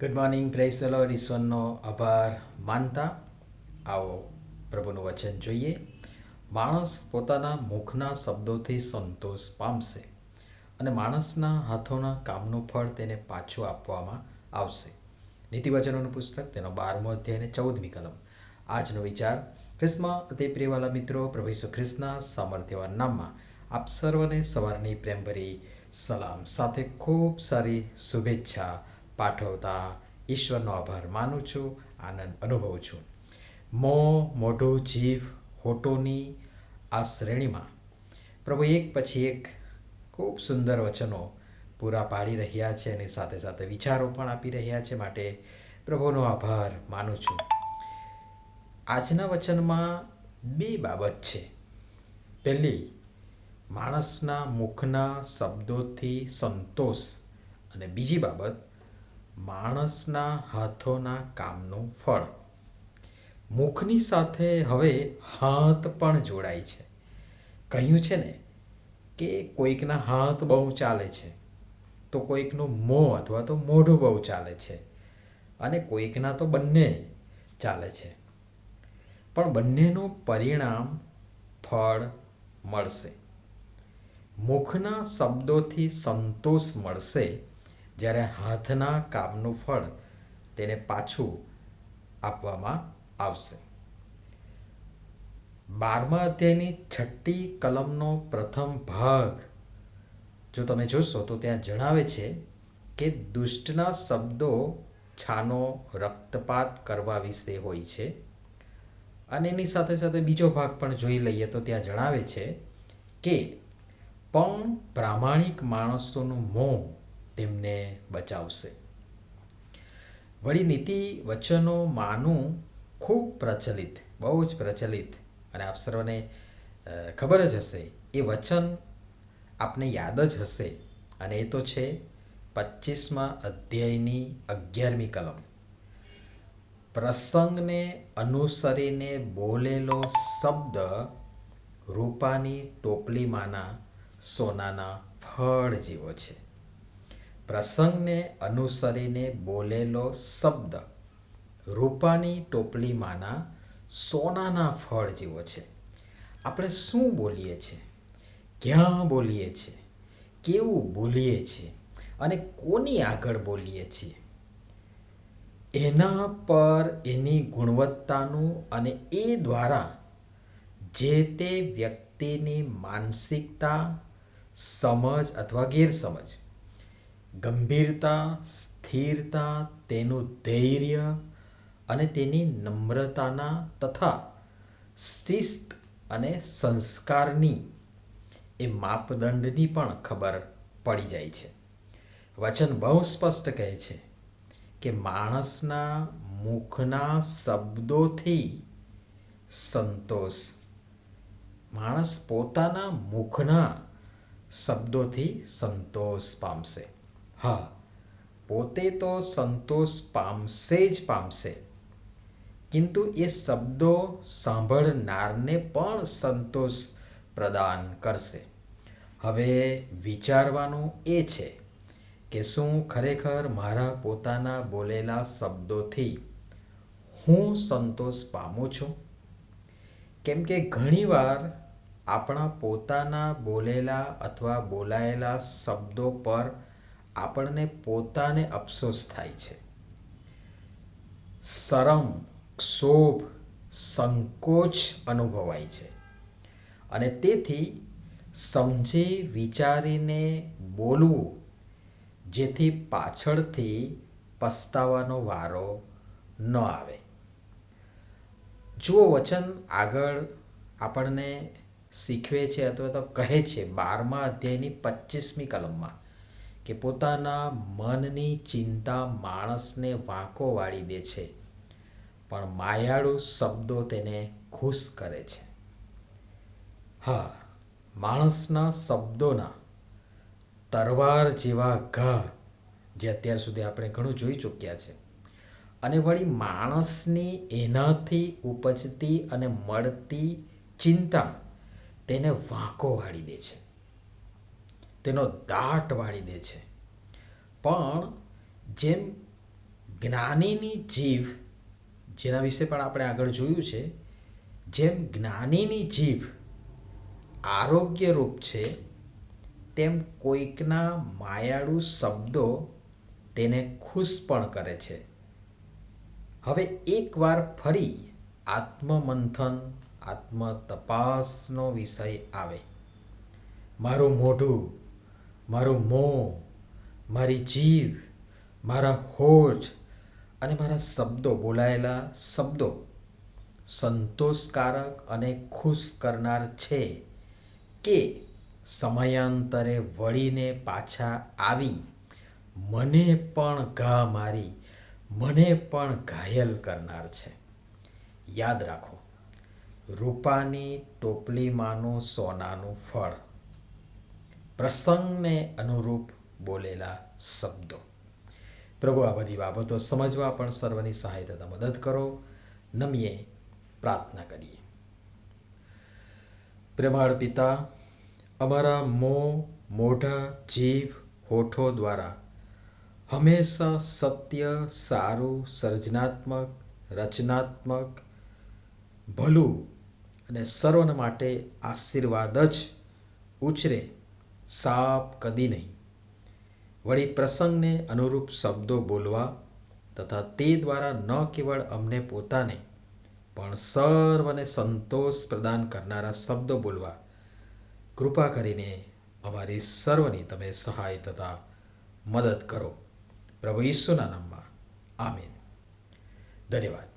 Good morning, praise the lord. ઈશ્વરનો આભાર માનતા આવો પ્રભુનું વચન જોઈએ. માણસ પોતાના મુખના શબ્દોથી સંતોષ પામશે અને માણસના હાથોના કામનું ફળ તેને પાછું આપવામાં આવશે. નીતિવચનોનું પુસ્તક તેનો 12મો અધ્યાય અને 14મી કલમ. આજનો વિચાર. ખ્રિસ્તમાં અતિ પ્રિયવાલા મિત્રો, પ્રભુ ઈસુ ખ્રિસ્તના સામર્થ્યવાન નામમાં આપ સર્વને સવારની પ્રેમભરી સલામ સાથે ખૂબ સારી શુભેચ્છા પાઠવતા ઈશ્વરનો આભાર માનું છું, આનંદ અનુભવું છું. મોઢું, જીભ, હોઠોની આ શ્રેણીમાં પ્રભુ એક પછી એક ખૂબ સુંદર વચનો પૂરા પાડી રહ્યા છે અને સાથે સાથે વિચારો પણ આપી રહ્યા છે, માટે પ્રભુનો આભાર માનું છું. આજના વચનમાં બે બાબત છે. પહેલી, માણસના મુખના શબ્દોથી સંતોષ, અને બીજી બાબત, માણસના હાથોના કામનું ફળ. મુખની સાથે હવે હાથ પણ જોડાય છે. કહ્યું છે ને કે કોઈકના હાથ બહુ ચાલે છે, તો કોઈકનું મોં અથવા તો મોઢું બહુ ચાલે છે, અને કોઈકના તો બંને ચાલે છે. પણ બંનેનું પરિણામ ફળ મળશે. મુખના શબ્દોથી સંતોષ મળશે, જ્યારે હાથના કામનું ફળ તેને પાછું આપવામાં આવશે. 12મા અધ્યાયની 6મી કલમનો પ્રથમ ભાગ જો તમે જોશો તો ત્યાં જણાવે છે કે દુષ્ટના શબ્દો છાનો રક્તપાત કરવા વિશે હોય છે. અને એની સાથે સાથે બીજો ભાગ પણ જોઈ લઈએ તો ત્યાં જણાવે છે કે પણ પ્રામાણિક માણસોનું મોં તેમને બચાવશે. વળી નીતિ વચનોમાંનું ખૂબ પ્રચલિત, બહુ જ પ્રચલિત, અને આપ સર્વને ખબર જ હશે, એ વચન આપને યાદ જ હશે, અને એ તો છે 25મા અધ્યાયની 11મી કલમ. પ્રસંગને અનુસરીને બોલેલો શબ્દ રૂપાની ટોપલીમાંના સોનાના ફળ જેવો છે. પ્રસંગને અનુસરીને બોલેલો શબ્દ રૂપાની ટોપલીમાંના સોનાના ફળ જેવો છે. આપણે શું બોલીએ છીએ, ક્યાં બોલીએ છીએ, કેવું બોલીએ છીએ અને કોની આગળ બોલીએ છીએ, એના પર એની ગુણવત્તાનું અને એ દ્વારા જે તે વ્યક્તિની માનસિકતા, સમજ અથવા ગેરસમજ, ગંભીરતા, સ્થિરતા, તેનું ધૈર્ય અને તેની નમ્રતાના તથા શિસ્ત અને સંસ્કારની એ માપદંડની પણ ખબર પડી જાય છે. વચન બહુ સ્પષ્ટ કહે છે કે માણસના મુખના શબ્દોથી સંતોષ, માણસ પોતાના મુખના શબ્દોથી સંતોષ પામશે. હા, પોતે તો સંતોષ પામશે જ પામશે, કિંતુ એ શબ્દો સાંભળનારને પણ સંતોષ પ્રદાન કરશે. હવે વિચારવાનું એ છે કે શું ખરેખર મારા પોતાના બોલેલા શબ્દોથી હું સંતોષ પામું છું? કેમ કે ઘણીવાર આપણા પોતાના બોલેલા અથવા બોલાયેલા શબ્દો પર આપણને પોતાને અફસોસ થાય છે. શરમ, ક્ષોભ, સંકોચ અનુભવાય છે, અને તેથી સમજી વિચારીને બોલવું, જેથી પાછળથી પસ્તાવાનો વારો ન આવે. જુઓ, વચન આગળ આપણને શીખવે છે અથવા તો કહે છે 12મા અધ્યાયની 25મી કલમમાં કે પોતાના મનની ચિંતા માણસને વાંકો વાળી દે છે, પણ માયાળુ શબ્દો તેને ખુશ કરે છે. હા, માણસના શબ્દોના તરવાર જેવા ઘા, જે અત્યાર સુધી આપણે ઘણું જોઈ ચૂક્યા છે, અને વળી માણસની એનાથી ઉપજતી અને મળતી ચિંતા તેને વાંકો વાળી દે છે, તેનો દાટ વાળી દે છે. પણ જેમ જ્ઞાનીની જીભ, જેના વિશે પણ આપણે આગળ જોયું છે, જેમ જ્ઞાનીની જીભ આરોગ્યરૂપ છે, તેમ કોઈકના માયાળુ શબ્દો તેને ખુશ પણ કરે છે. હવે એકવાર ફરી આત્મમંથન, આત્મતપાસનો વિષય આવે. મારું મોઢું, મારું મોં, મારી જીભ, મારા હોઠ અને મારા શબ્દો, બોલાયેલા શબ્દો સંતોષકારક અને ખુશ કરનાર છે કે સમયાંતરે વળીને પાછા આવી મને પણ ઘા મારી, મને પણ ઘાયલ કરનાર છે. યાદ રાખો, રૂપાની ટોપલીમાંનું સોનાનું ફળ, પ્રસંગને અનુરૂપ બોલેલા શબ્દો. પ્રભુ આ બધી બાબતો સમજવા પણ સર્વની સહાય તથા મદદ કરો. નમીએ પ્રાર્થના કરીએ. પ્રેમાળ પિતા, અમારા મોં, મોઢા, જીભ, હોઠો દ્વારા હંમેશા સત્ય, સારું, સર્જનાત્મક, રચનાત્મક, ભલું અને સર્વના માટે આશીર્વાદ જ ઉછરે, સાપ કદી નહીં. વળી પ્રસંગને અનુરૂપ શબ્દો બોલવા તથા તે દ્વારા ન કેવળ અમને પોતાને પણ સર્વને સંતોષ પ્રદાન કરનારા શબ્દો બોલવા કૃપા કરીને અમારી સર્વની તમે સહાય તથા મદદ કરો. પ્રભુ ઈસુના નામમાં આમીન. ધન્યવાદ.